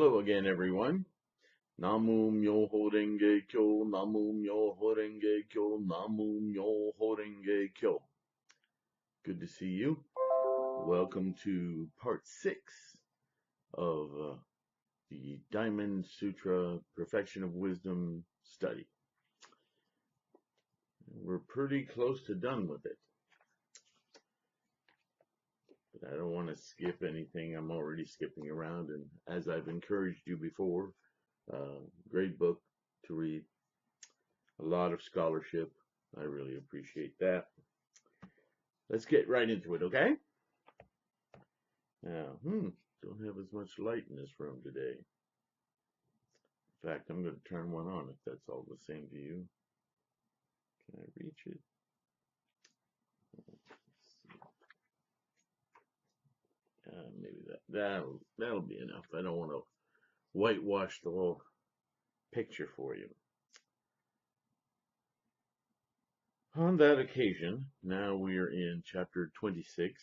Hello again, everyone. Namu Myoho Renge Kyo, Namu Myoho Renge Kyo, Namu Myoho Renge Kyo. Good to see you. Welcome to part 6 of the Diamond Sutra Perfection of Wisdom study. We're pretty close to done with it. But I don't want to skip anything. I'm already skipping around, and as I've encouraged you before, great book to read. A lot of scholarship. I really appreciate that. Let's get right into it, okay? Now, don't have as much light in this room today. In fact, I'm going to turn one on if that's all the same to you. Can I reach it? Maybe that'll be enough. I don't want to whitewash the whole picture for you. On that occasion, now we are in chapter 26.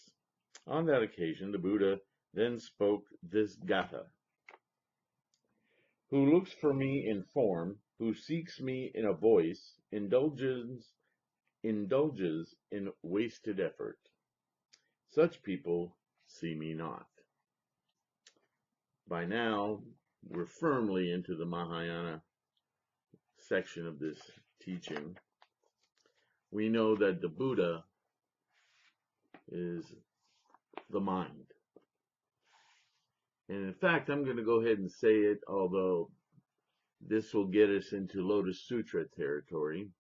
On that occasion, the Buddha then spoke this gatha. Who looks for me in form, who seeks me in a voice, indulges in wasted effort. Such people see me not. By now, we're firmly into the Mahayana section of this teaching. We know that the Buddha is the mind. And in fact, I'm going to go ahead and say it, although this will get us into Lotus Sutra territory.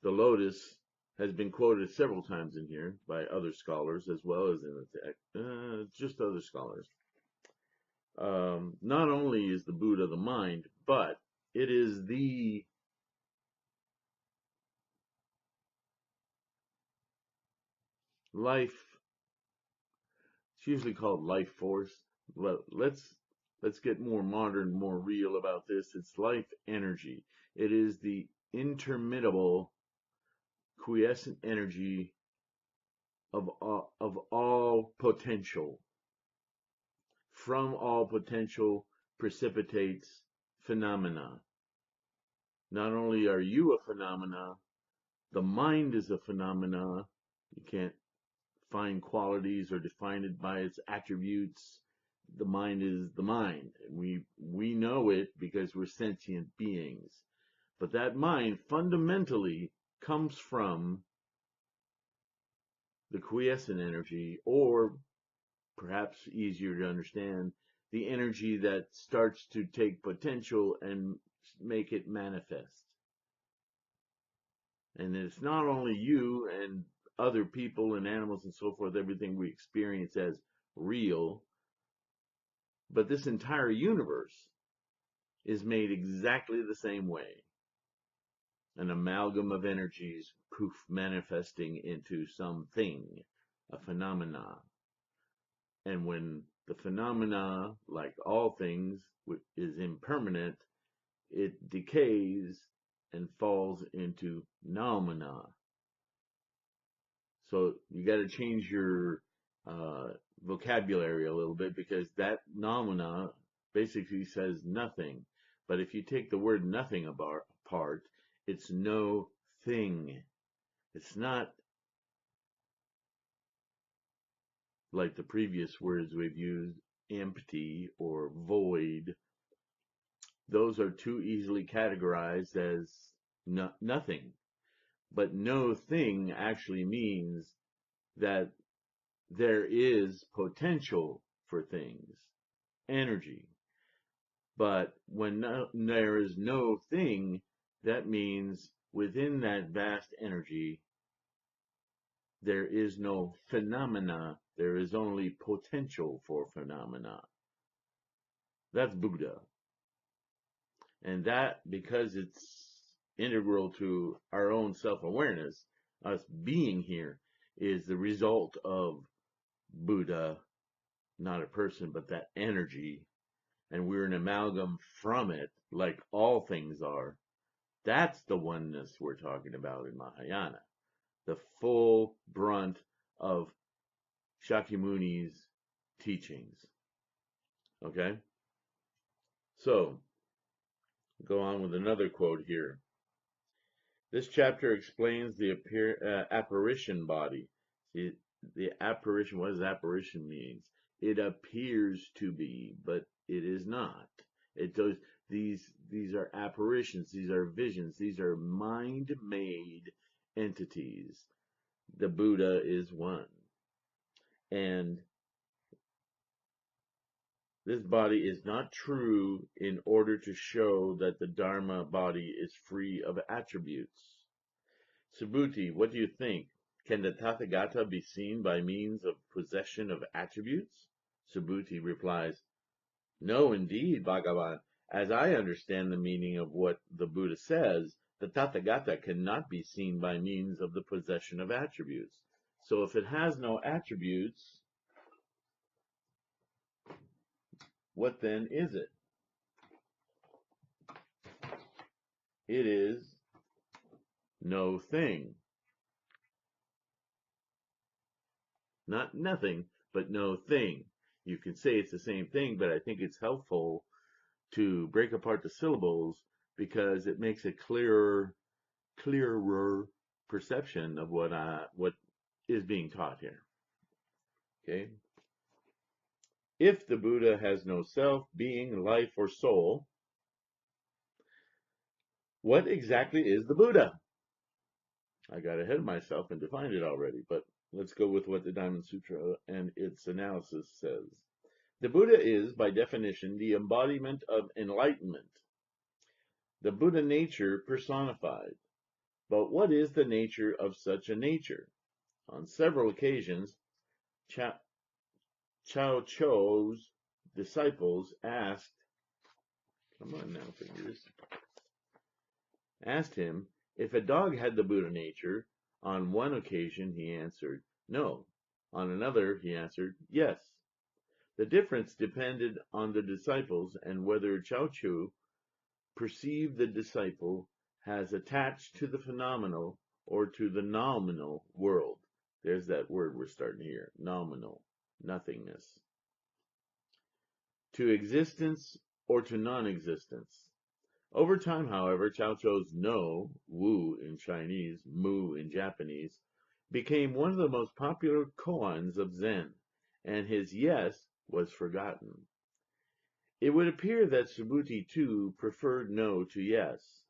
The Lotus has been quoted several times in here by other scholars as well as in the text, just other scholars. Not only is the Buddha the mind, but it is the life. It's usually called life force. But let's get more modern, more real about this. It's life energy. It is the intermittable, quiescent energy of all potential. From all potential precipitates phenomena. Not only are you a phenomena, the mind is a phenomena. You can't find qualities or define it by its attributes. The mind is the mind. We know it because we're sentient beings. But that mind fundamentally comes from the quiescent energy, or perhaps easier to understand, the energy that starts to take potential and make it manifest. And it's not only you and other people and animals and so forth, everything we experience as real, but this entire universe is made exactly the same way. An amalgam of energies, poof, manifesting into something, a phenomena. And when the phenomena, like all things, is impermanent, it decays and falls into noumena. So you got to change your vocabulary a little bit, because that noumena basically says nothing. But if you take the word nothing apart, it's no thing. It's not like the previous words we've used, empty or void. Those are too easily categorized as nothing. But no thing actually means that there is potential for things, energy. But when there is no thing, that means within that vast energy, there is no phenomena. There is only potential for phenomena. That's Buddha. And that, because it's integral to our own self-awareness, us being here, is the result of Buddha, not a person, but that energy. And we're an amalgam from it, like all things are. That's the oneness we're talking about in Mahayana. The full brunt of Shakyamuni's teachings. Okay? So, go on with another quote here. This chapter explains the apparition body. See, the apparition, what does apparition means? It appears to be, but it is not. It does. These are apparitions. These are visions. These are mind-made entities. The Buddha is one, and this body is not true in order to show that the Dharma body is free of attributes. Subhuti, what do you think? Can the Tathagata be seen by means of possession of attributes? Subhuti replies, no, indeed, Bhagavan. As I understand the meaning of what the Buddha says, the Tathagata cannot be seen by means of the possession of attributes. So if it has no attributes, what then is it? It is no thing. Not nothing, but no thing. You can say it's the same thing, but I think it's helpful to break apart the syllables because it makes a clearer perception of what is being taught here. Okay? If the Buddha has no self, being, life, or soul, what exactly is the Buddha? I got ahead of myself and defined it already, but let's go with what the Diamond Sutra and its analysis says. The Buddha is, by definition, the embodiment of enlightenment, the Buddha nature personified. But what is the nature of such a nature? On several occasions, Chao Chou's disciples asked, come on now, fingers, asked him if a dog had the Buddha nature. On one occasion, he answered, no. On another, he answered, yes. The difference depended on the disciples and whether Chao Chu perceived the disciple has attached to the phenomenal or to the nominal world. There's that word we're starting here, nominal, nothingness. To existence or to non-existence. Over time, however, Chao Chou's no, wu in Chinese, mu in Japanese, became one of the most popular koans of Zen, and his yes was forgotten. It would appear that Subhuti too preferred no to yes.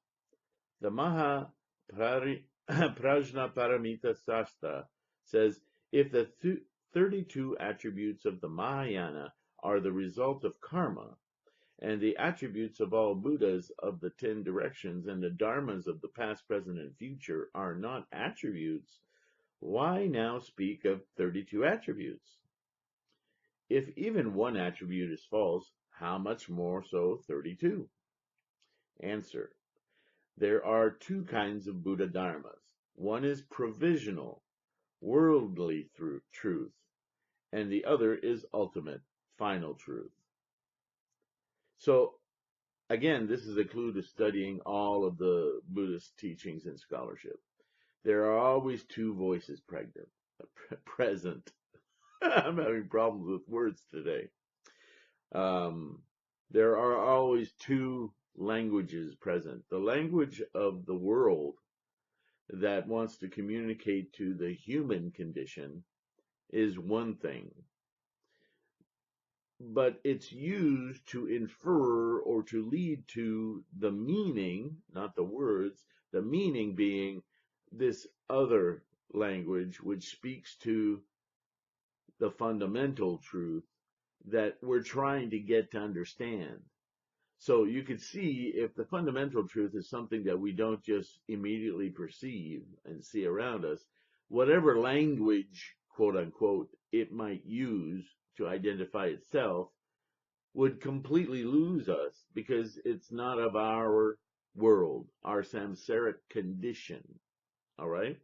The Maha Prajnaparamita Sasta says, if the 32 attributes of the Mahayana are the result of karma, and the attributes of all Buddhas of the 10 directions and the dharmas of the past, present, and future are not attributes, why now speak of 32 attributes? If even one attribute is false, how much more so 32? Answer. There are two kinds of Buddha dharmas. One is provisional, worldly truth, and the other is ultimate, final truth. So, again, this is a clue to studying all of the Buddhist teachings and scholarship. There are always two voices present. I'm having problems with words today. There are always two languages present. The language of the world that wants to communicate to the human condition is one thing, but it's used to infer or to lead to the meaning, not the words, the meaning being this other language which speaks to the fundamental truth that we're trying to get to understand. So you could see if the fundamental truth is something that we don't just immediately perceive and see around us, whatever language, quote unquote, it might use to identify itself would completely lose us because it's not of our world, our samsaric condition. All right?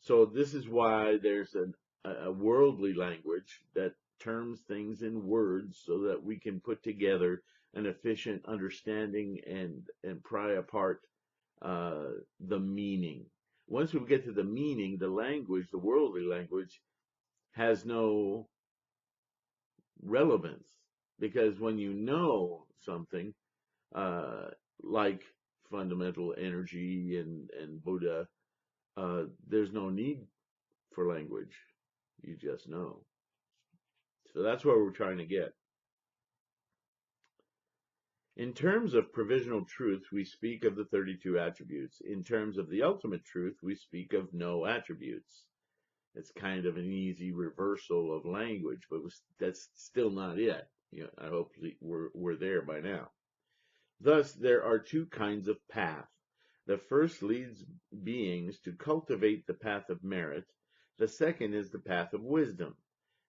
So this is why there's a worldly language that terms things in words so that we can put together an efficient understanding and pry apart the meaning. Once we get to the meaning, the language, the worldly language, has no relevance, because when you know something, like fundamental energy and Buddha, there's no need for language. You just know. So that's where we're trying to get. In terms of provisional truth, we speak of the 32 attributes. In terms of the ultimate truth, we speak of no attributes. It's kind of an easy reversal of language, but that's still not it. I hope we're there by now. Thus, there are two kinds of path. The first leads beings to cultivate the path of merit. The second is the path of wisdom.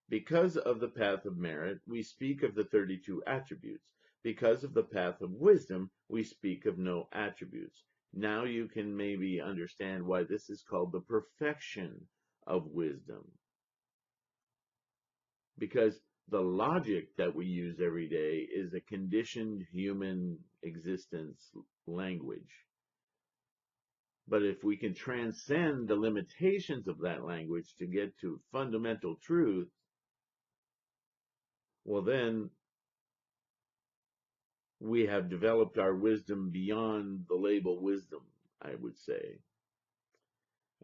Because of the path of merit, we speak of the 32 attributes. Because of the path of wisdom, we speak of no attributes. Now you can maybe understand why this is called the perfection of wisdom. Because the logic that we use every day is a conditioned human existence language. But if we can transcend the limitations of that language to get to fundamental truth, well then we have developed our wisdom beyond the label wisdom, I would say.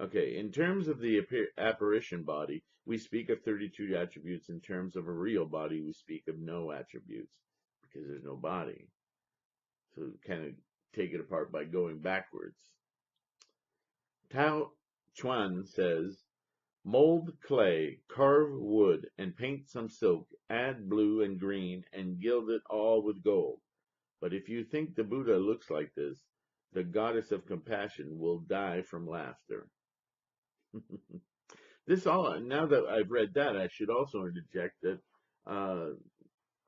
Okay, in terms of the apparition body, we speak of 32 attributes. In terms of a real body, we speak of no attributes because there's no body. So kind of take it apart by going backwards. Tao Chuan says, mold clay, carve wood, and paint some silk, add blue and green, and gild it all with gold. But if you think the Buddha looks like this, the goddess of compassion will die from laughter. Now that I've read that, I should also interject that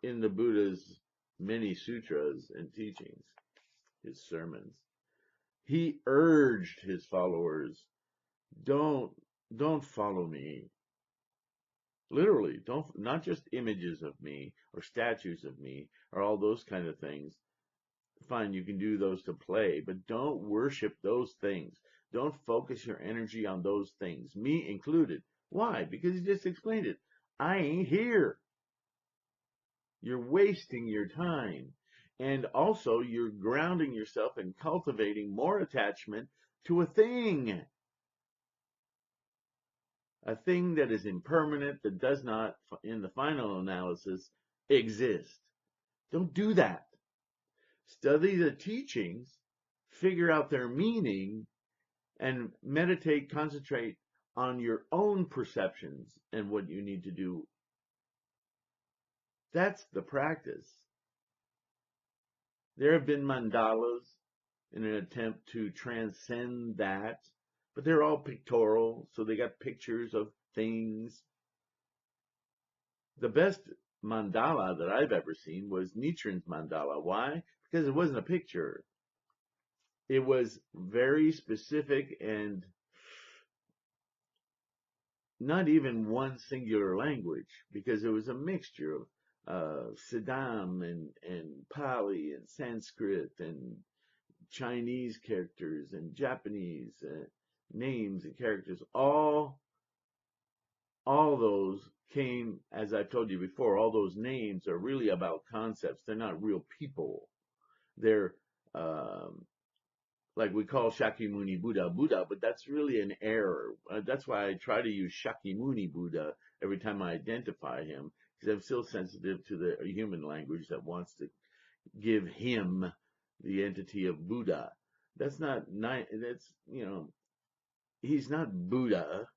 in the Buddha's many sutras and teachings, his sermons, he urged his followers, don't follow me. Literally, not just images of me or statues of me or all those kind of things. Fine, you can do those to play, but don't worship those things. Don't focus your energy on those things, me included. Why? Because he just explained it. I ain't here. You're wasting your time. And also, you're grounding yourself and cultivating more attachment to a thing. A thing that is impermanent, that does not, in the final analysis, exist. Don't do that. Study the teachings, figure out their meaning, and meditate, concentrate on your own perceptions and what you need to do. That's the practice. There have been mandalas in an attempt to transcend that, but they're all pictorial, so they got pictures of things. The best mandala that I've ever seen was Nichiren's mandala. Why? Because it wasn't a picture. It was very specific and not even one singular language, because it was a mixture of Siddham and Pali and Sanskrit and Chinese characters and Japanese names and characters. All those came, as I've told you before, all those names are really about concepts. They're not real people. They're like we call Shakyamuni Buddha, but that's really an error. That's why I try to use Shakyamuni Buddha every time I identify him, because I'm still sensitive to the human language that wants to give him the entity of Buddha. That's not nice. That's, he's not Buddha.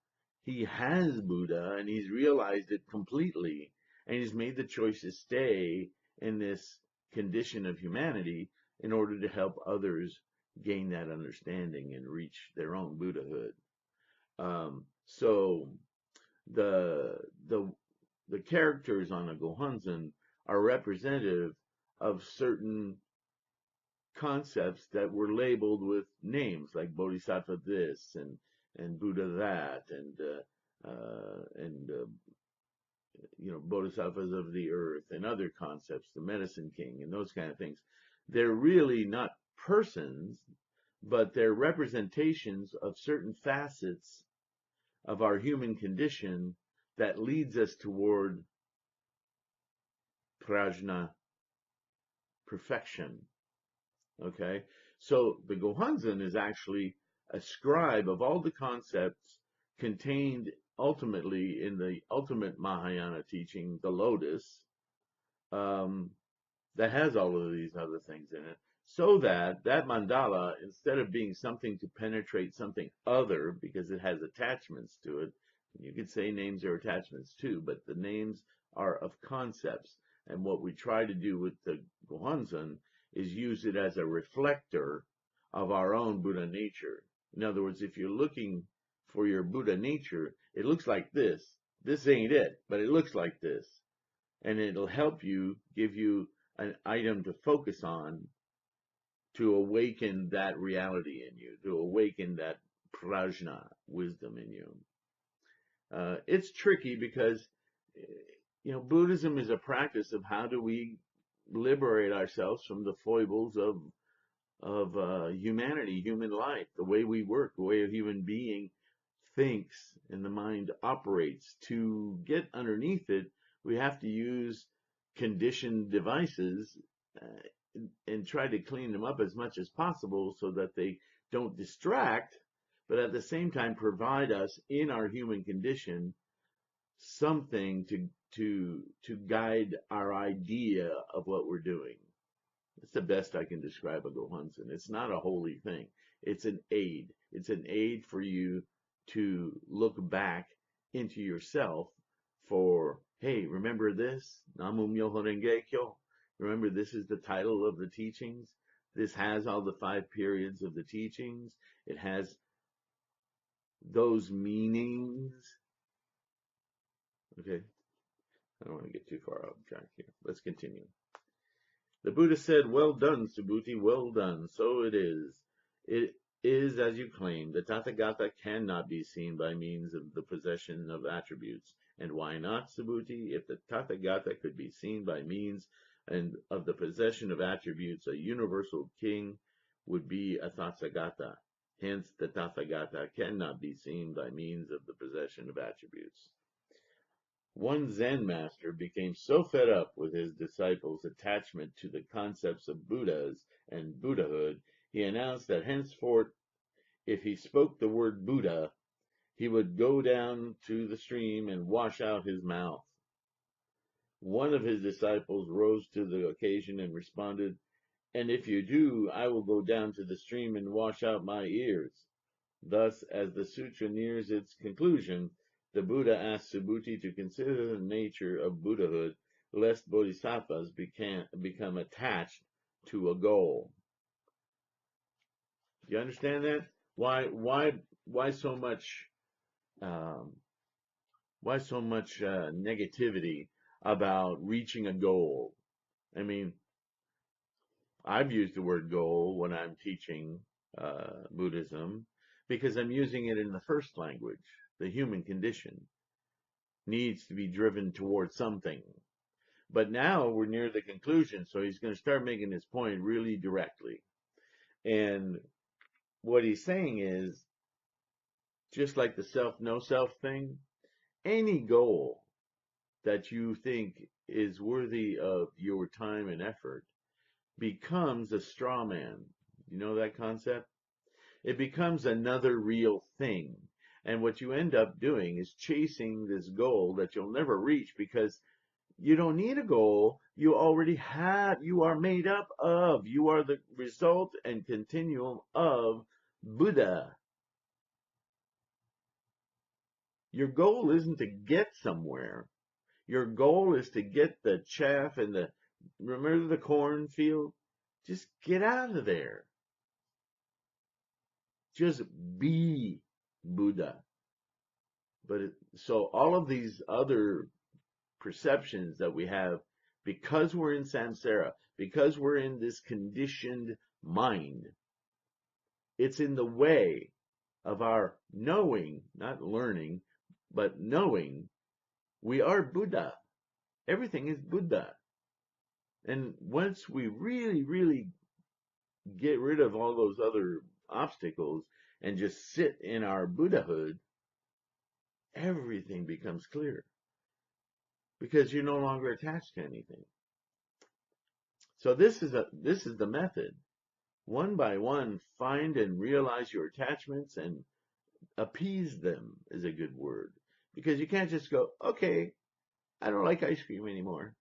He has Buddha, and he's realized it completely, and he's made the choice to stay in this condition of humanity in order to help others gain that understanding and reach their own Buddhahood. So the characters on a Gohonzon are representative of certain concepts that were labeled with names like Bodhisattva this and Buddha that and Bodhisattvas of the earth and other concepts, the Medicine King and those kind of things. They're really not persons, but they're representations of certain facets of our human condition that leads us toward prajna, perfection. Okay? So the Gohanzen is actually a scribe of all the concepts contained ultimately in the ultimate Mahayana teaching, the Lotus, um, that has all of these other things in it, so that that mandala, instead of being something to penetrate something other, because it has attachments to it, you could say names are attachments too, but the names are of concepts. And what we try to do with the Gohanzen is use it as a reflector of our own Buddha nature. In other words, if you're looking for your Buddha nature, it looks like this. This ain't it, but it looks like this. And it'll help you, give you an item to focus on to awaken that reality in you, to awaken that prajna, wisdom in you. It's tricky because, Buddhism is a practice of how do we liberate ourselves from the foibles of humanity, human life, the way we work, the way a human being thinks and the mind operates. To get underneath it, we have to use conditioned devices and try to clean them up as much as possible so that they don't distract, but at the same time provide us in our human condition something to guide our idea of what we're doing. It's the best I can describe a Gohanzen. It's not a holy thing. It's an aid. It's an aid for you to look back into yourself for, hey, remember this? Namu Myoho Renge Kyo. Remember, this is the title of the teachings. This has all the 5 periods of the teachings. It has those meanings. Okay, I don't want to get too far off track here. Let's continue. The Buddha said, "Well done, Subhuti, well done. So it is. It is as you claim. The Tathagata cannot be seen by means of the possession of attributes. And why not, Subhuti? If the Tathagata could be seen by means and of the possession of attributes, a universal king would be a Tathagata. Hence, the Tathagata cannot be seen by means of the possession of attributes." One Zen master became so fed up with his disciples' attachment to the concepts of Buddhas and Buddhahood, he announced that henceforth, if he spoke the word Buddha, he would go down to the stream and wash out his mouth. One of his disciples rose to the occasion and responded, "And if you do, I will go down to the stream and wash out my ears." Thus, as the sutra nears its conclusion, the Buddha asked Subhuti to consider the nature of Buddhahood, lest bodhisattvas become attached to a goal. Do you understand that? Why so much? Why so much negativity about reaching a goal? I mean, I've used the word goal when I'm teaching Buddhism because I'm using it in the first language. The human condition needs to be driven towards something. But now we're near the conclusion, so he's going to start making his point really directly. And what he's saying is, just like the self, no self thing, any goal that you think is worthy of your time and effort becomes a straw man. You know that concept? It becomes another real thing. And what you end up doing is chasing this goal that you'll never reach because you don't need a goal. You already have, you are made up of, you are the result and continuum of Buddha. Your goal isn't to get somewhere. Your goal is to get the chaff and remember the cornfield? Just get out of there. Just be Buddha. So all of these other perceptions that we have, because we're in samsara, because we're in this conditioned mind, it's in the way of our knowing, not learning, but knowing we are Buddha. Everything is Buddha. And once we really, really get rid of all those other obstacles and just sit in our Buddhahood, everything becomes clear because you're no longer attached to anything. So this is the method. One by one, find and realize your attachments and appease them is a good word. Because you can't just go, okay, I don't like ice cream anymore.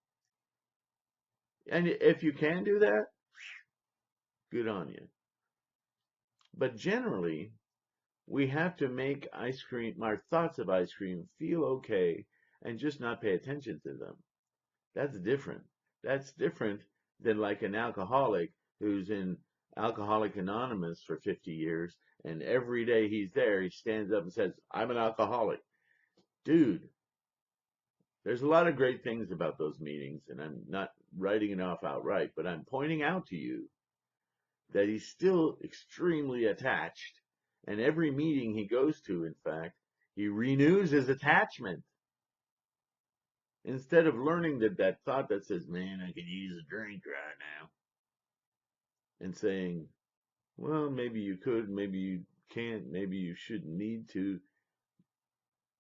And if you can do that, good on you. But generally, we have to make ice cream, our thoughts of ice cream, feel okay and just not pay attention to them. That's different. That's different than like an alcoholic who's in Alcoholic Anonymous for 50 years, and every day he's there, he stands up and says, I'm an alcoholic. Dude, there's a lot of great things about those meetings, and I'm not writing it off outright, but I'm pointing out to you that he's still extremely attached. And every meeting he goes to, in fact, he renews his attachment. Instead of learning that thought that says, man, I could use a drink right now, and saying, well, maybe you could, maybe you can't, maybe you shouldn't need to.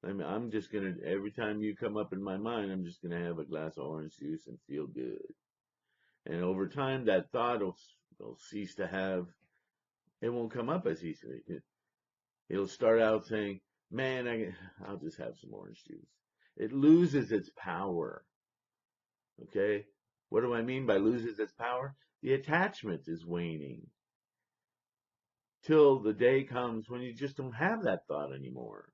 I mean, I'm just going to, every time you come up in my mind, I'm just going to have a glass of orange juice and feel good. And over time, that thought will cease to have, it won't come up as easily. It'll start out saying, man, I'll just have some orange juice. It loses its power. Okay? What do I mean by loses its power? The attachment is waning till the day comes when you just don't have that thought anymore.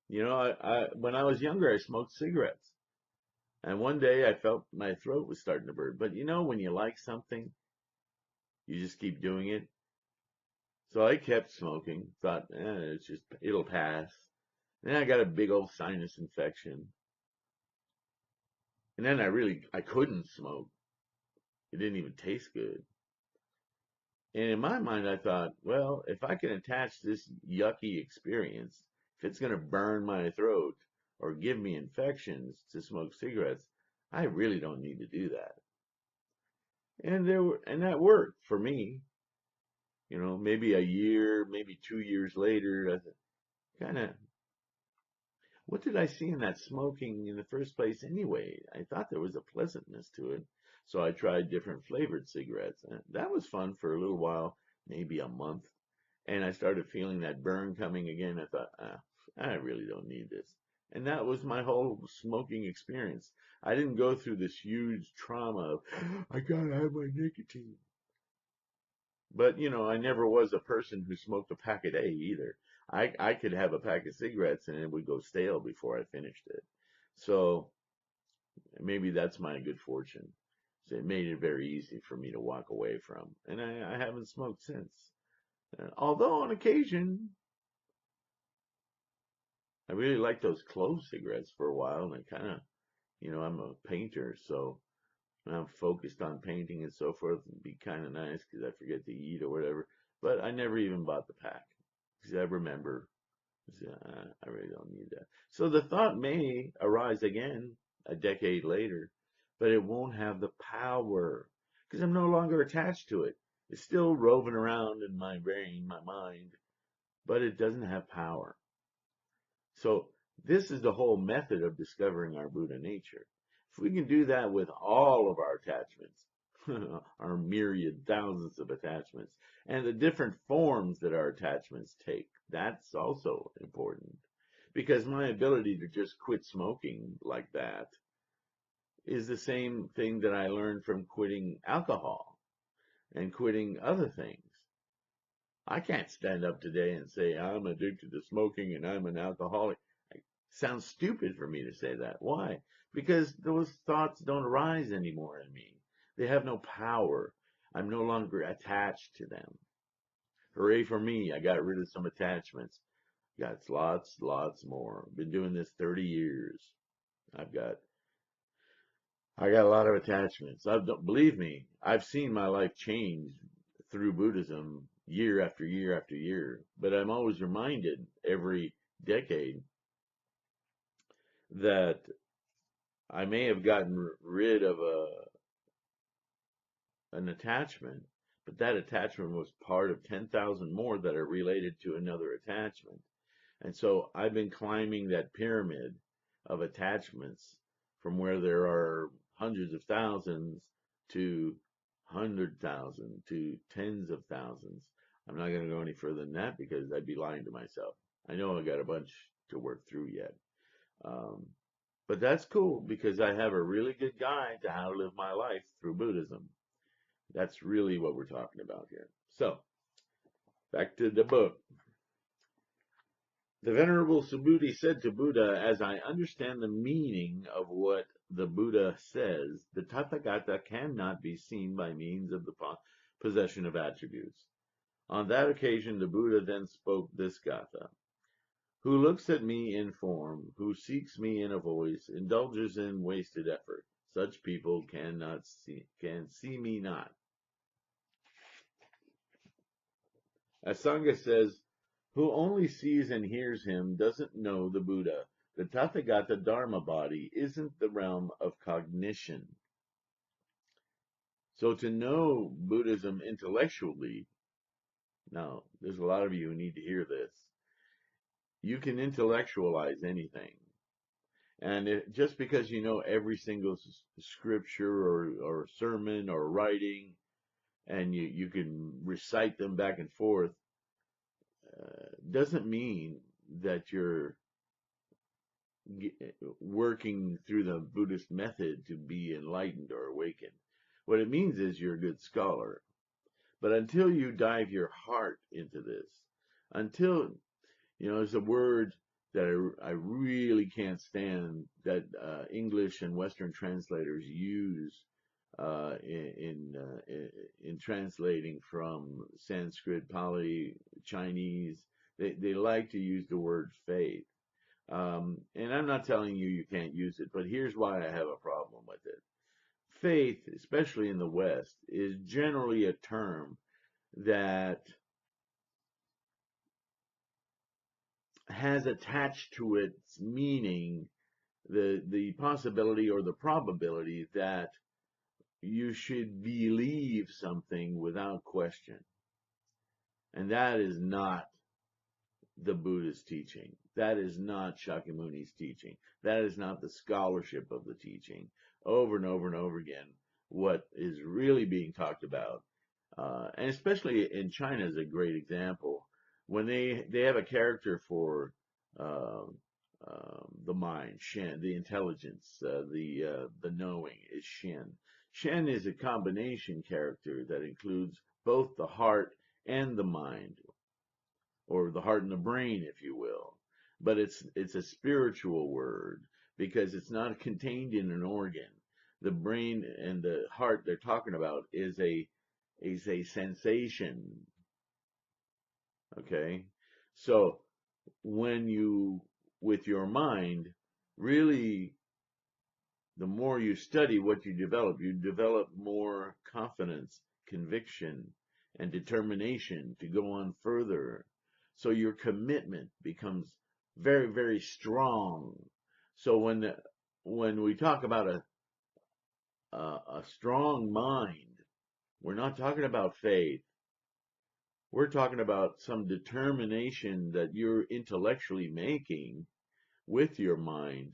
You know, when I was younger, I smoked cigarettes. And one day I felt my throat was starting to burn. But you know, when you like something, you just keep doing it. So I kept smoking, thought, it'll pass. Then I got a big old sinus infection. And then I couldn't smoke. It didn't even taste good. And in my mind, I thought, well, if I can attach this yucky experience, if it's going to burn my throat or give me infections to smoke cigarettes, I really don't need to do that. And that worked for me. You know, maybe a year, maybe 2 years later, I kind of, what did I see in that smoking in the first place anyway? I thought there was a pleasantness to it. So I tried different flavored cigarettes. And that was fun for a little while, maybe a month. And I started feeling that burn coming again. I thought, I really don't need this. And that was my whole smoking experience. I didn't go through this huge trauma of, I gotta have my nicotine. But, you know, I never was a person who smoked a pack a day either. I could have a pack of cigarettes and it would go stale before I finished it. So maybe that's my good fortune. So it made it very easy for me to walk away from. And I haven't smoked since. Although on occasion, I really liked those clove cigarettes for a while. And I kind of, you know, I'm a painter. So when I'm focused on painting and so forth, it'd be kind of nice because I forget to eat or whatever. But I never even bought the pack because I remember, I really don't need that. So the thought may arise again a decade later, but it won't have the power because I'm no longer attached to it. It's still roving around in my brain, my mind, but it doesn't have power. So this is the whole method of discovering our Buddha nature. If we can do that with all of our attachments, our myriad thousands of attachments, and the different forms that our attachments take, that's also important. Because my ability to just quit smoking like that is the same thing that I learned from quitting alcohol and quitting other things. I can't stand up today and say I'm addicted to smoking and I'm an alcoholic. It sounds stupid for me to say that. Why? Because those thoughts don't arise anymore in me. They have no power. I'm no longer attached to them. Hooray for me. I got rid of some attachments. Got lots more. Been doing this 30 years. I got a lot of attachments. Believe me, I've seen my life change through Buddhism year after year after year. But I'm always reminded every decade that I may have gotten rid of an attachment, but that attachment was part of 10,000 more that are related to another attachment. And so I've been climbing that pyramid of attachments from where there are hundreds of thousands to 100,000 to tens of thousands. I'm not going to go any further than that because I'd be lying to myself. I know I got a bunch to work through yet. Um, but that's cool because I have a really good guide to how to live my life through Buddhism. That's really what we're talking about here. So, back to the book. The Venerable Subhuti said to Buddha, as I understand the meaning of what the Buddha says, the Tathagata cannot be seen by means of the possession of attributes. On that occasion, the Buddha then spoke this gatha. Who looks at me in form, who seeks me in a voice, indulges in wasted effort. Such people can see me not. Asanga says, who only sees and hears him doesn't know the Buddha. The Tathagata Dharma body isn't the realm of cognition. So to know Buddhism intellectually, now there's a lot of you who need to hear this, you can intellectualize anything. And just because you know every single scripture or sermon or writing, and you can recite them back and forth, doesn't mean that you're working through the Buddhist method to be enlightened or awakened. What it means is you're a good scholar. But until you dive your heart into this, until, there's a word that I really can't stand that English and Western translators use in translating from Sanskrit, Pali, Chinese. They like to use the word faith. And I'm not telling you can't use it, but here's why I have a problem with it. Faith, especially in the West, is generally a term that has attached to its meaning the possibility or the probability that you should believe something without question. And that is not the Buddha's teaching. That is not Shakyamuni's teaching. That is not the scholarship of the teaching. Over and over and over again, what is really being talked about, and especially in China is a great example, when they have a character for the mind, Shen, the intelligence, the knowing is Shen. Shen is a combination character that includes both the heart and the mind, or the heart and the brain, if you will. But it's a spiritual word because it's not contained in an organ. The brain and the heart they're talking about is a sensation. Okay? So when you, with your mind, really, the more you study what you develop more confidence, conviction, and determination to go on further. So your commitment becomes very, very strong. So when we talk about a strong mind, we're not talking about faith. We're talking about some determination that you're intellectually making with your mind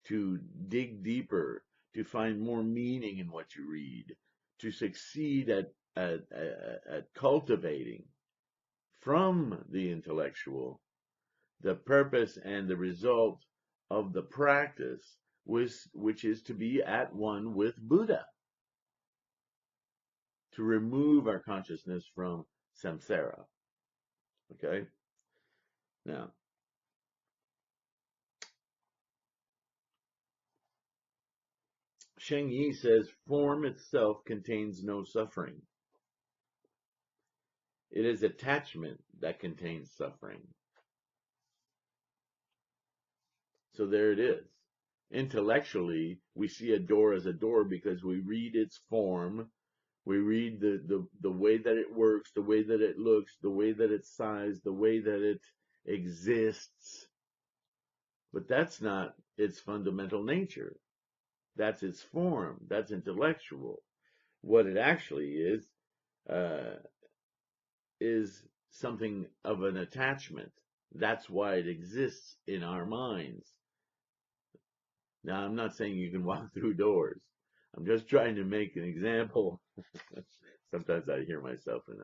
to dig deeper, to find more meaning in what you read, to succeed at cultivating from the intellectual the purpose and the result of the practice, which is to be at one with Buddha, to remove our consciousness from samsara. Okay? Now, Sheng Yi says, form itself contains no suffering. It is attachment that contains suffering. So there it is. Intellectually, we see a door as a door because we read its form, we read the way that it works, the way that it looks, the way that it's sized, the way that it exists. But that's not its fundamental nature. That's its form. That's intellectual. What it actually is something of an attachment. That's why it exists in our minds. Now, I'm not saying you can walk through doors. I'm just trying to make an example. Sometimes I hear myself and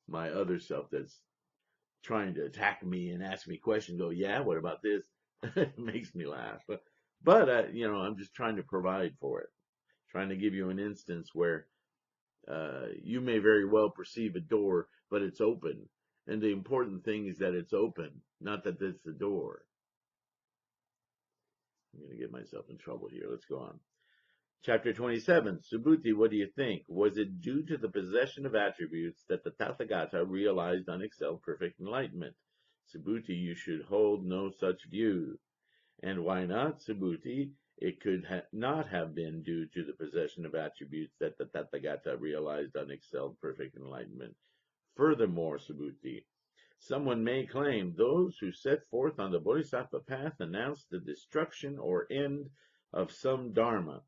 my other self that's trying to attack me and ask me questions. Go, yeah, what about this? It makes me laugh. But you know, I'm just trying to provide for it. Trying to give you an instance where you may very well perceive a door, but it's open. And the important thing is that it's open, not that it's the door. I'm going to get myself in trouble here. Let's go on. Chapter 27, Subhuti, what do you think? Was it due to the possession of attributes that the Tathagata realized unexcelled perfect enlightenment? Subhuti, you should hold no such view. And why not, Subhuti? It could not have been due to the possession of attributes that the Tathagata realized unexcelled perfect enlightenment. Furthermore, Subhuti, someone may claim those who set forth on the Bodhisattva path announce the destruction or end of some dharma.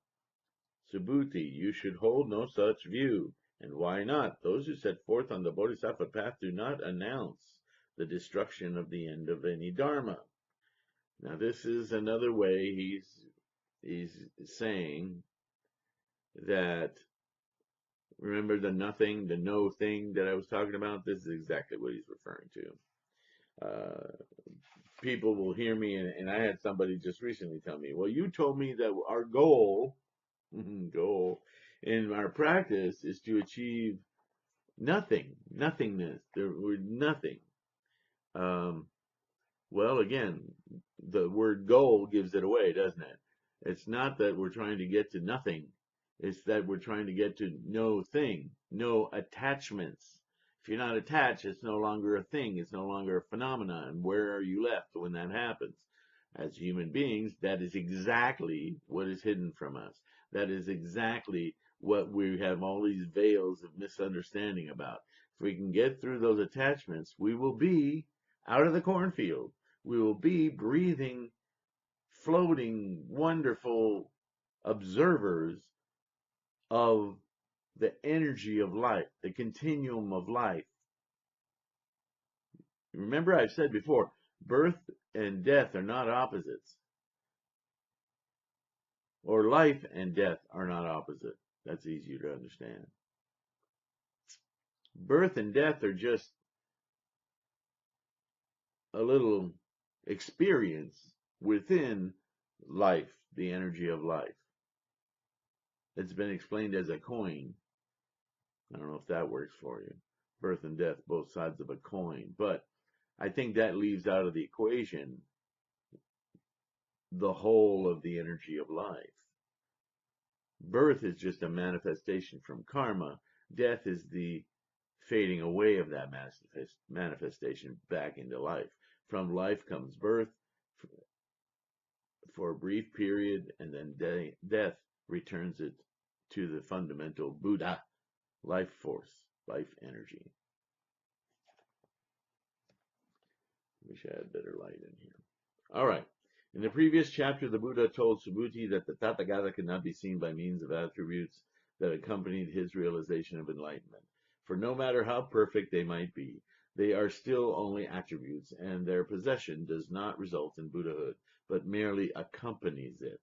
Subhuti, you should hold no such view. And why not? Those who set forth on the Bodhisattva path do not announce the destruction of the end of any dharma. Now, this is another way he's saying that, remember the nothing, the no thing that I was talking about? This is exactly what he's referring to. People will hear me, and I had somebody just recently tell me, well, you told me that our goal in our practice is to achieve nothingness. We're nothing. Well, again, the word goal gives it away, doesn't it? It's not that we're trying to get to nothing. It's that we're trying to get to no thing, no attachments. If you're not attached, it's no longer a thing. It's no longer a phenomenon. Where are you left when that happens? As human beings, that is exactly what is hidden from us. That is exactly what we have all these veils of misunderstanding about. If we can get through those attachments, we will be out of the cornfield. We will be breathing, floating, wonderful observers of the energy of life, the continuum of life. Remember, I've said before, birth and death are not opposites. Or life and death are not opposite. That's easier to understand. Birth and death are just a little experience within life, the energy of life. It's been explained as a coin. I don't know if that works for you. Birth and death, both sides of a coin. But I think that leaves out of the equation the whole of the energy of life. Birth is just a manifestation from karma. Death is the fading away of that manifestation back into life. From life comes birth for a brief period, and then death returns it to the fundamental Buddha, life force, life energy. Wish I had better light in here. All right. In the previous chapter, the Buddha told Subhuti that the Tathagata could not be seen by means of attributes that accompanied his realization of enlightenment. For no matter how perfect they might be, they are still only attributes, and their possession does not result in Buddhahood, but merely accompanies it.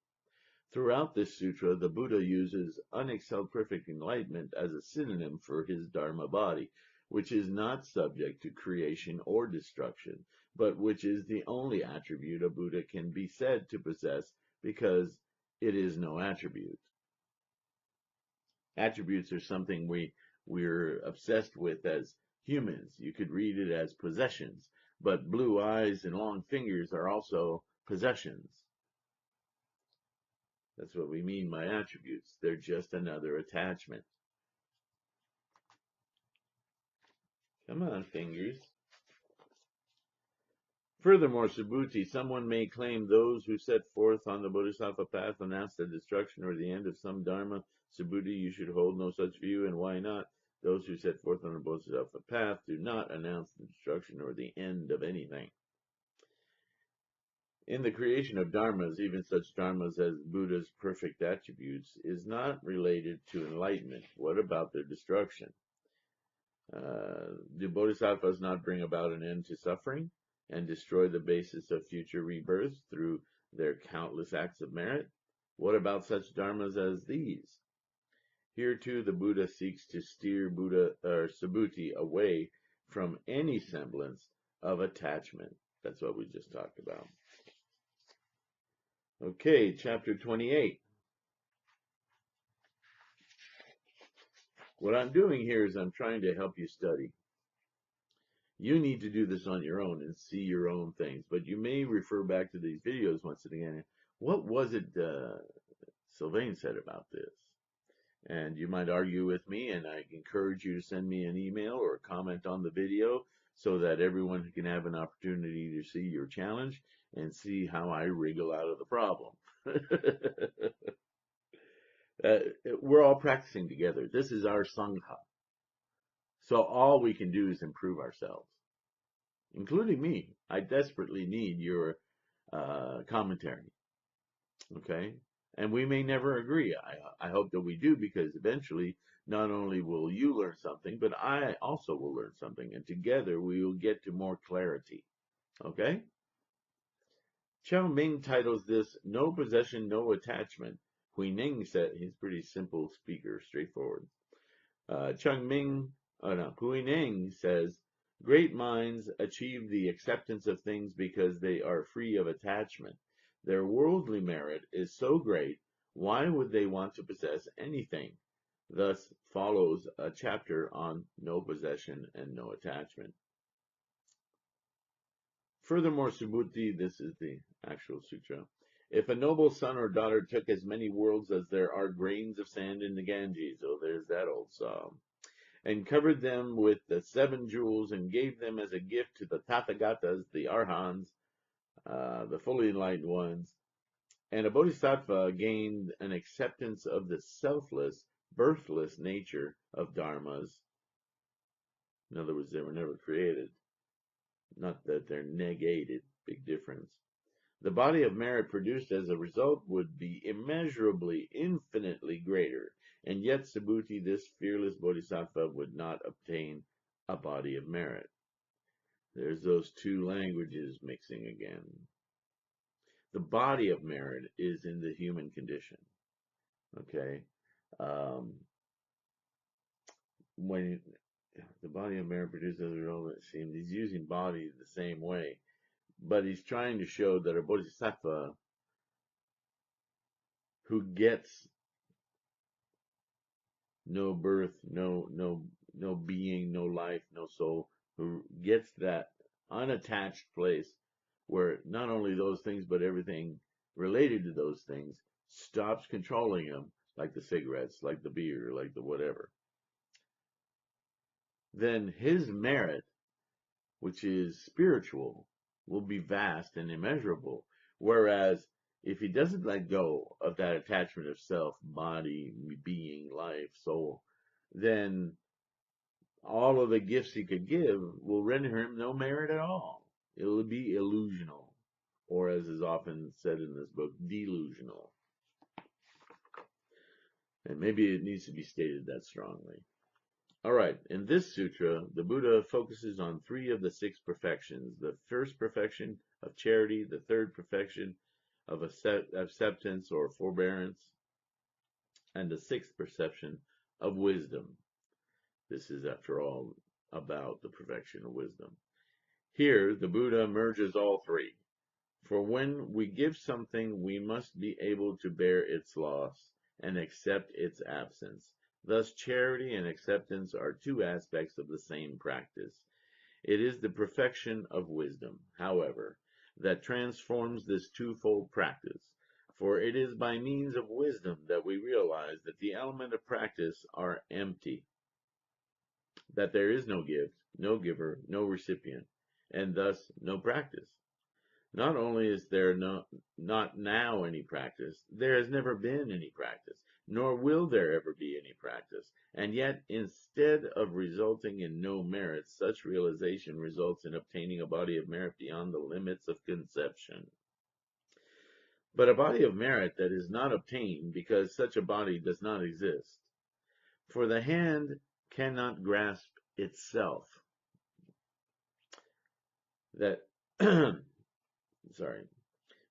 Throughout this sutra, the Buddha uses unexcelled perfect enlightenment as a synonym for his Dharma body, which is not subject to creation or destruction, but which is the only attribute a Buddha can be said to possess because it is no attribute. Attributes are something we're obsessed with as humans. You could read it as possessions, but blue eyes and long fingers are also possessions. That's what we mean by attributes. They're just another attachment. Come on, fingers. Furthermore, Subhuti, someone may claim those who set forth on the Bodhisattva path announce the destruction or the end of some dharma. Subhuti, you should hold no such view, and why not? Those who set forth on the Bodhisattva path do not announce the destruction or the end of anything. In the creation of dharmas, even such dharmas as Buddha's perfect attributes, is not related to enlightenment. What about their destruction? Do bodhisattvas not bring about an end to suffering and destroy the basis of future rebirths through their countless acts of merit? What about such dharmas as these? Here too the Buddha seeks to steer Subhuti away from any semblance of attachment. That's what we just talked about. Okay, chapter 28. What I'm doing here is I'm trying to help you study. You need to do this on your own and see your own things, but you may refer back to these videos once again. What was it Sylvain said about this? And you might argue with me, and I encourage you to send me an email or a comment on the video so that everyone can have an opportunity to see your challenge and see how I wriggle out of the problem. We're all practicing together. This is our Sangha. So all we can do is improve ourselves, including me. I desperately need your commentary. Okay? And we may never agree. I hope that we do, because eventually not only will you learn something, but I also will learn something. And together we will get to more clarity. Okay? Chao Ming titles this No Possession, No Attachment. Hui Ning said, he's a pretty simple speaker, straightforward. Hui Ning says, great minds achieve the acceptance of things because they are free of attachment. Their worldly merit is so great, why would they want to possess anything? Thus follows a chapter on no possession and no attachment. Furthermore, Subhuti, this is the actual sutra. If a noble son or daughter took as many worlds as there are grains of sand in the Ganges, oh, there's that old song, and covered them with the 7 jewels and gave them as a gift to the Tathagatas, the Arhans, the fully enlightened ones, and a bodhisattva gained an acceptance of the selfless, birthless nature of dharmas. In other words, they were never created. Not that they're negated. Big difference. The body of merit produced as a result would be immeasurably, infinitely greater. And yet Subhuti, this fearless bodhisattva, would not obtain a body of merit. There's those two languages mixing again. The body of merit is in the human condition. Okay? When the body of merit produced as a result, it seems he's using body the same way, but he's trying to show that a bodhisattva who gets no birth, no being, no life, no soul, who gets that unattached place where not only those things but everything related to those things stops controlling him, like the cigarettes, like the beer, like the whatever, then his merit, which is spiritual, will be vast and immeasurable. Whereas if he doesn't let go of that attachment of self, body, being, life, soul, then all of the gifts he could give will render him no merit at all. It will be illusional, or as is often said in this book, delusional. And maybe it needs to be stated that strongly. All right, in this sutra, the Buddha focuses on 3 of the 6 perfections. The first perfection of charity, the third perfection of acceptance or forbearance, and the 6th perception of wisdom. This is, after all, about the perfection of wisdom. Here, the Buddha merges all 3. For when we give something, we must be able to bear its loss and accept its absence. Thus, charity and acceptance are 2 aspects of the same practice. It is the perfection of wisdom, however, that transforms this twofold practice, for it is by means of wisdom that we realize that the elements of practice are empty, that there is no gift, no giver, no recipient, and thus no practice. Not only is there not now any practice, there has never been any practice, nor will there ever be any practice. And yet, instead of resulting in no merit, such realization results in obtaining a body of merit beyond the limits of conception. But a body of merit that is not obtained because such a body does not exist. For the hand cannot grasp itself.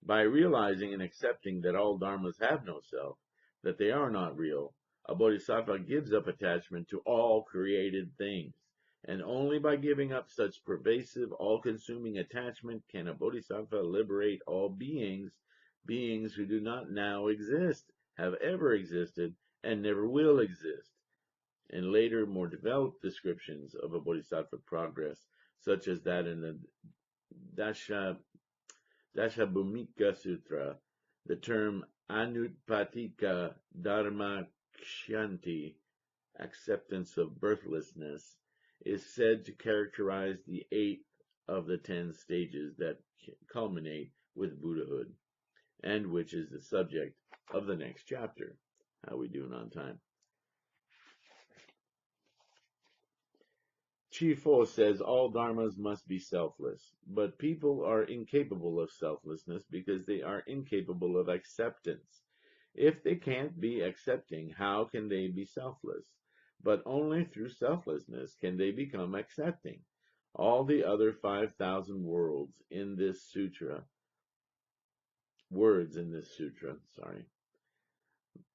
By realizing and accepting that all dharmas have no self, that they are not real, a bodhisattva gives up attachment to all created things. And only by giving up such pervasive, all-consuming attachment can a bodhisattva liberate all beings, beings who do not now exist, have ever existed, and never will exist. And later, more developed descriptions of a bodhisattva progress, such as that in the Dashabhumika Sutra, the term Anutpatika Dharmakshanti, acceptance of birthlessness, is said to characterize the 8th of the 10 stages that culminate with Buddhahood, and which is the subject of the next chapter. How are we doing on time? Chifo says all dharmas must be selfless, but people are incapable of selflessness because they are incapable of acceptance. If they can't be accepting, how can they be selfless? But only through selflessness can they become accepting. All the other 5,000 words in this sutra,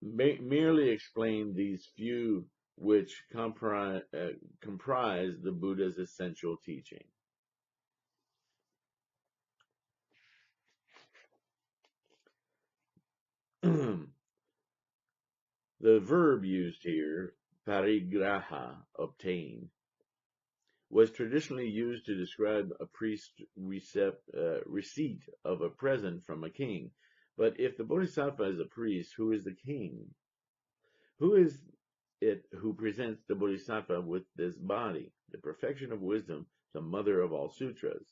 merely explain these few which comprise the Buddha's essential teaching. The verb used here, parigraha, obtain, was traditionally used to describe a priest's receipt of a present from a king. But if the bodhisattva is a priest, who is the king? Who is it who presents the bodhisattva with this body, the perfection of wisdom, the mother of all sutras?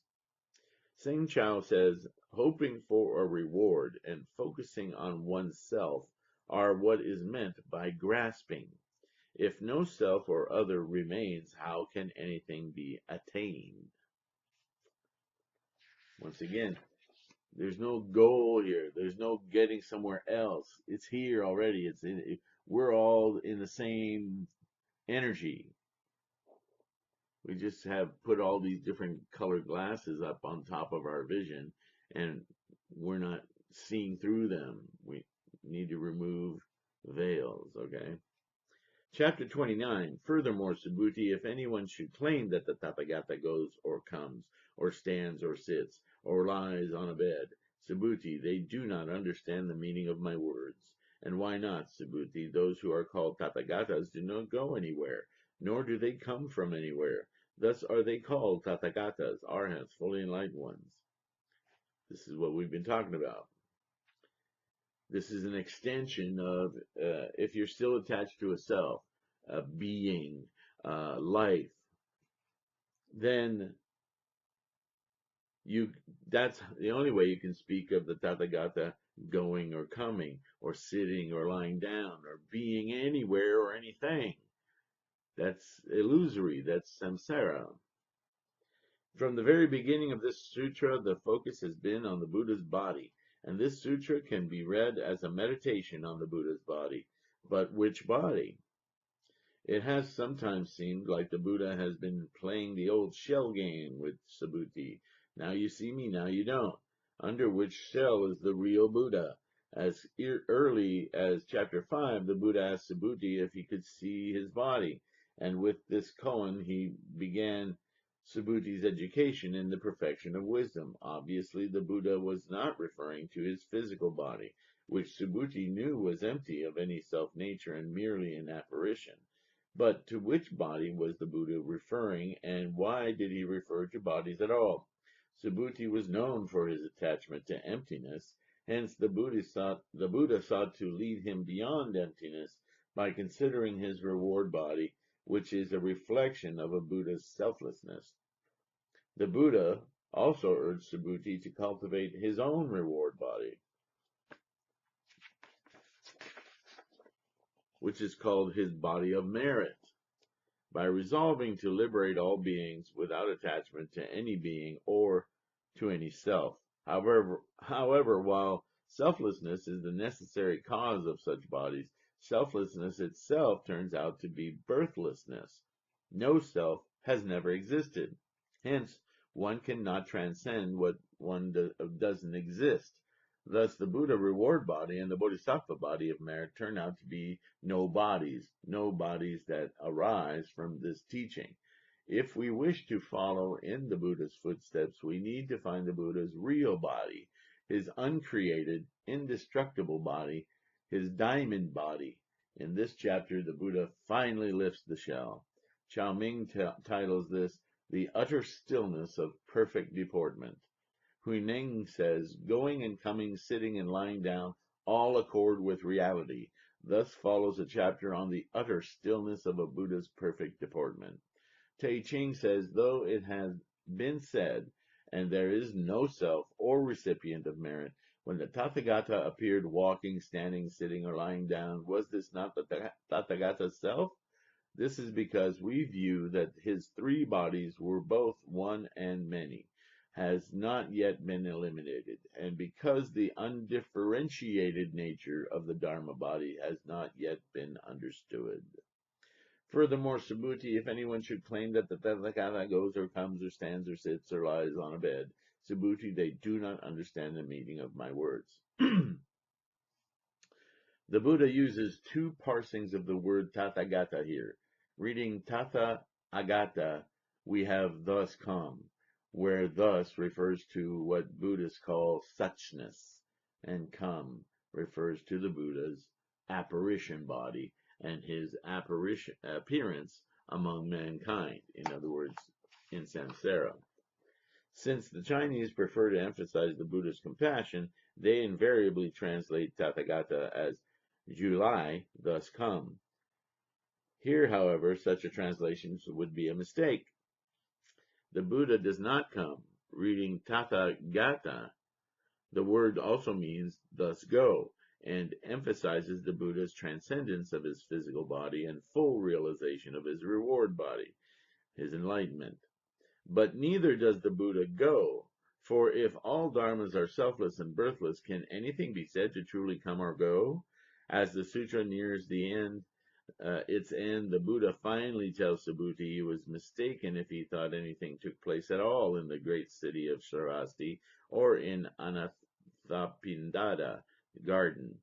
Seng Chao says, hoping for a reward and focusing on oneself are what is meant by grasping. If no self or other remains, how can anything be attained? Once again, there's no goal here. There's no getting somewhere else. It's here already. We're all in the same energy. We just have put all these different colored glasses up on top of our vision, and we're not seeing through them. We need to remove veils, okay? Chapter 29. Furthermore, Subhuti, if anyone should claim that the Tathagata goes or comes, or stands or sits, or lies on a bed, Subhuti, they do not understand the meaning of my words. And why not, Subhuti? Those who are called Tathagatas do not go anywhere, nor do they come from anywhere. Thus are they called Tathagatas, arhats, fully enlightened ones. This is what we've been talking about. This is an extension of, if you're still attached to a self, a being, life, then that's the only way you can speak of the Tathagata going or coming, or sitting or lying down, or being anywhere or anything. That's illusory. That's samsara. From the very beginning of this sutra, the focus has been on the Buddha's body, and this sutra can be read as a meditation on the Buddha's body. But which body? It has sometimes seemed like the Buddha has been playing the old shell game with Subhuti. Now you see me, now you don't. Under which shell is the real Buddha? As early as chapter 5, the Buddha asked Subhuti if he could see his body, and with this koan he began Subhuti's education in the perfection of wisdom. Obviously, the Buddha was not referring to his physical body, which Subhuti knew was empty of any self-nature and merely an apparition. But to which body was the Buddha referring, and why did he refer to bodies at all? Subhuti was known for his attachment to emptiness. Hence, the Buddha sought to lead him beyond emptiness by considering his reward body, which is a reflection of a Buddha's selflessness. The Buddha also urged Subhuti to cultivate his own reward body, which is called his body of merit, by resolving to liberate all beings without attachment to any being or to any self. However, while selflessness is the necessary cause of such bodies, selflessness itself turns out to be birthlessness. No self has never existed. Hence, one cannot transcend what one doesn't exist. Thus, the Buddha reward body and the Bodhisattva body of merit turn out to be no bodies that arise from this teaching. If we wish to follow in the Buddha's footsteps, we need to find the Buddha's real body, his uncreated, indestructible body, his diamond body. In this chapter, the Buddha finally lifts the shell. Chao Ming titles this The Utter Stillness of Perfect Deportment. Huineng says, going and coming, sitting and lying down, all accord with reality. Thus follows a chapter on the utter stillness of a Buddha's perfect deportment. Tei Ching says, though it has been said, and there is no self or recipient of merit, when the Tathagata appeared walking, standing, sitting, or lying down, was this not the Tathagata's self? This is because we view that his three bodies were both one and many, has not yet been eliminated, and because the undifferentiated nature of the Dharma body has not yet been understood. Furthermore, Subhuti, if anyone should claim that the Tathagata goes or comes or stands or sits or lies on a bed, Subhuti, they do not understand the meaning of my words. The Buddha uses two parsings of the word Tathagata here. Reading Tathagata, we have thus come, where thus refers to what Buddhists call suchness, and come refers to the Buddha's apparition body and his appearance among mankind, in other words, in samsara. Since the Chinese prefer to emphasize the Buddha's compassion, they invariably translate Tathagata as July, thus come. Here, however, such a translation would be a mistake. The Buddha does not come. Reading Tathagata, the word also means thus go, and emphasizes the Buddha's transcendence of his physical body and full realization of his reward body, his enlightenment. But neither does the Buddha go, for if all dharmas are selfless and birthless, can anything be said to truly come or go? As the sutra nears its end, the Buddha finally tells Subhuti he was mistaken if he thought anything took place at all in the great city of Sarasti or in Anathapindada garden.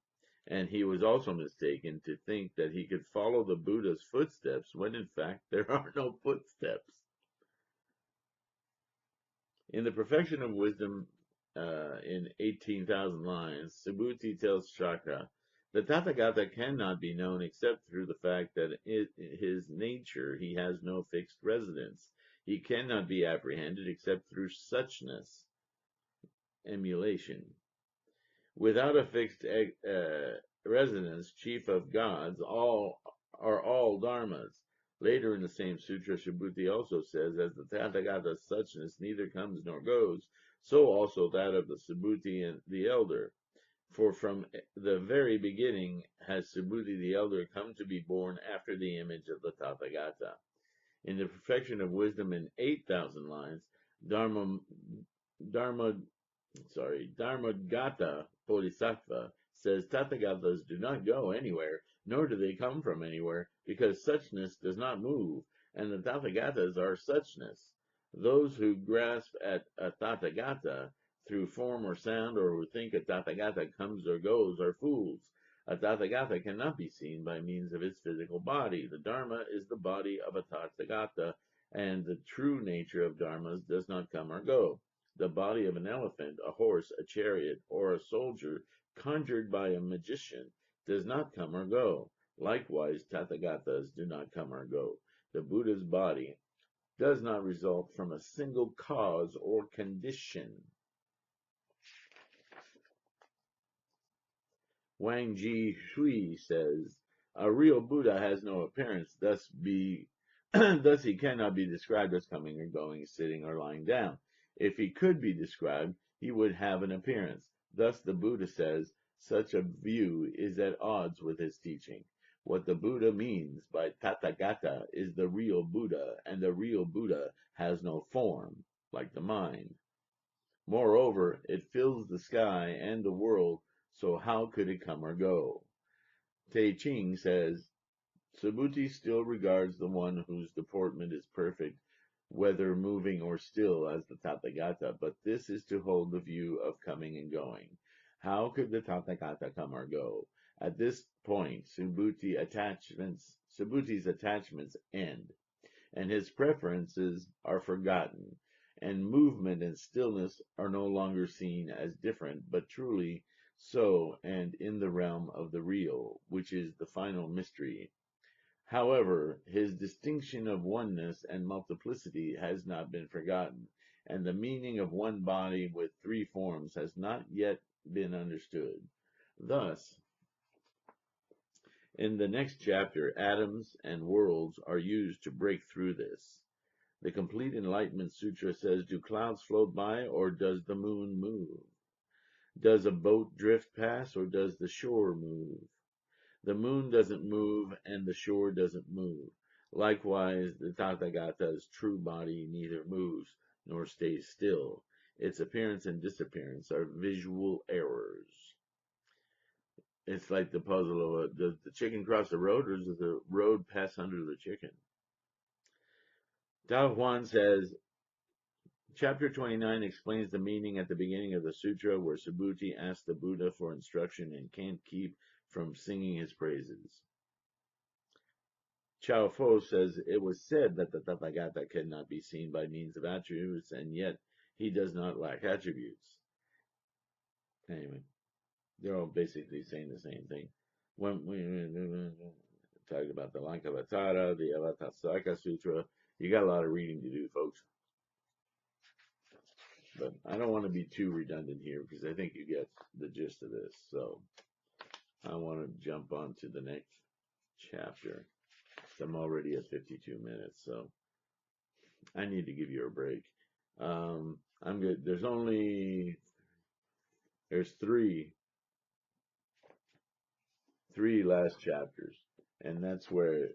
And he was also mistaken to think that he could follow the Buddha's footsteps when in fact there are no footsteps. In the Perfection of Wisdom, in 18,000 lines, Subhuti tells Shaka, the Tathagata cannot be known except through the fact that in his nature he has no fixed residence. He cannot be apprehended except through suchness, emulation. Without a fixed residence, chief of gods, all dharmas. Later in the same sutra, Subhuti also says, as the Tathagata's suchness neither comes nor goes, so also that of the Subhuti and the elder. For from the very beginning has Subhuti the elder come to be born after the image of the Tathagata. In the Perfection of Wisdom in 8,000 lines, Dharmagata Bodhisattva says Tathagatas do not go anywhere, nor do they come from anywhere, because suchness does not move, and the Tathagatas are suchness. Those who grasp at a Tathagata through form or sound, or who think a Tathagata comes or goes, are fools. A Tathagata cannot be seen by means of his physical body. The Dharma is the body of a Tathagata, and the true nature of Dharmas does not come or go. The body of an elephant, a horse, a chariot, or a soldier conjured by a magician does not come or go. Likewise, Tathagatas do not come or go. The Buddha's body does not result from a single cause or condition. Wang Ji Shui says, a real Buddha has no appearance, thus he cannot be described as coming or going, sitting or lying down. If he could be described, he would have an appearance. Thus the Buddha says, such a view is at odds with his teaching. What the Buddha means by Tathagata is the real Buddha, and the real Buddha has no form, like the mind. Moreover, it fills the sky and the world, so how could it come or go? Tei Ching says, Subhuti still regards the one whose deportment is perfect, whether moving or still, as the Tathagata, but this is to hold the view of coming and going. How could the Tathagata come or go? At this point, Subhuti's attachments end, and his preferences are forgotten, and movement and stillness are no longer seen as different, but truly so and in the realm of the real, which is the final mystery. However, his distinction of oneness and multiplicity has not been forgotten, and the meaning of one body with three forms has not yet been understood. Thus, in the next chapter, atoms and worlds are used to break through this. The Complete Enlightenment Sutra says, do clouds float by, or does the moon move? Does a boat drift past, or does the shore move? The moon doesn't move, and the shore doesn't move. Likewise, the Tathagata's true body neither moves nor stays still. Its appearance and disappearance are visual errors. It's like the puzzle of, does the chicken cross the road, or does the road pass under the chicken? Tao Huan says, Chapter 29 explains the meaning at the beginning of the sutra, where Subhuti asks the Buddha for instruction and can't keep from singing his praises. Chao Fo says, it was said that the Tathagata cannot be seen by means of attributes, and yet he does not lack attributes. Anyway, they're all basically saying the same thing. When we talked about the Lankavatara, the Avatasaka Sutra, you got a lot of reading to do, folks. But I don't want to be too redundant here because I think you get the gist of this. So I want to jump on to the next chapter. I'm already at 52 minutes, so I need to give you a break. I'm good. There's three last chapters, and that's where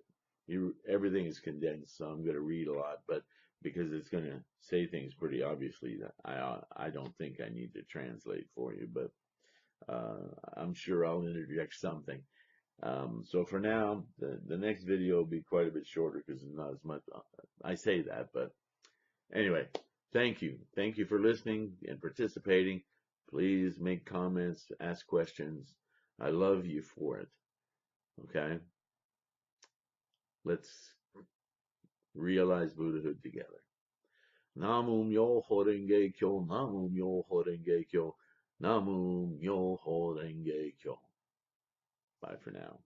everything is condensed. So I'm going to read a lot, but because it's going to say things pretty obviously, that I don't think I need to translate for you, but I'm sure I'll interject something. So for now, the next video will be quite a bit shorter because it's not as much. I say that, but anyway, thank you. Thank you for listening and participating. Please make comments, ask questions. I love you for it. Okay? Let's realize Buddhahood together. Namu Myoho Renge Kyo, Namu Myoho Renge Kyo, Namu Myoho Renge Kyo. Bye for now.